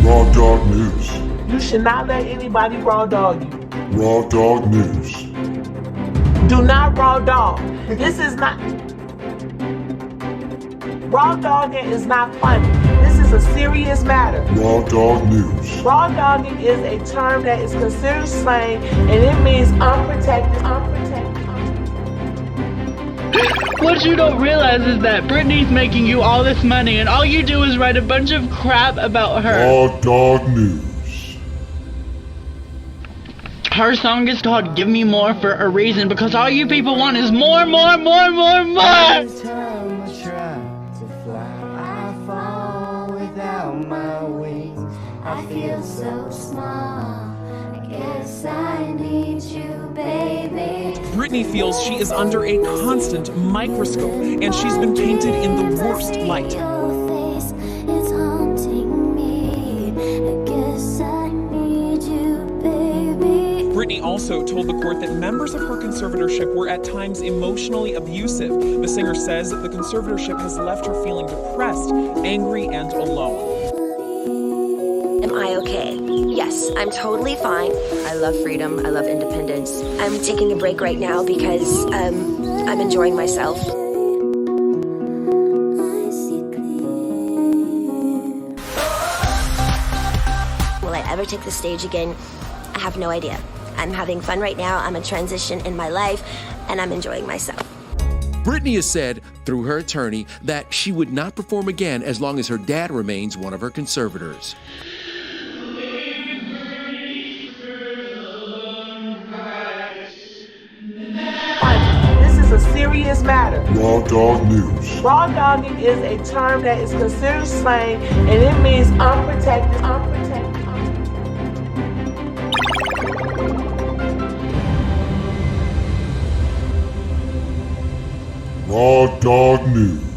Raw Dog News. You should not let anybody raw dog you. Raw Dog News. Do not raw dog. This is not. Raw dogging is not funny. This is a serious matter. Raw Dog News. Raw dogging is a term that is considered slang, and it means unprotected. What you don't realize is that Britney's making you all this money and all you do is write a bunch of crap about her. Raw Dog News. Her song is called Give Me More for a reason, because all you people want is more. Every time I try to fly, I fall without my wings. I feel so small. I guess I need you, baby. Britney feels she is under a constant microscope, and she's been painted in the worst light. Your face is haunting me. I guess I need you, baby. Britney also told the court that members of her conservatorship were at times emotionally abusive. The singer says that the conservatorship has left her feeling depressed, angry, and alone. Am I okay? Yes, I'm totally fine. I love freedom. I love independence. I'm taking a break right now because I'm enjoying myself. I see clear. Will I ever take the stage again? I have no idea. I'm having fun right now. I'm in transition in my life, and I'm enjoying myself. Britney has said, through her attorney, that she would not perform again as long as her dad remains one of her conservators. This is a serious matter. Raw Dog News. Raw dogging is a term that is considered slang, and it means unprotected. Raw Dog News.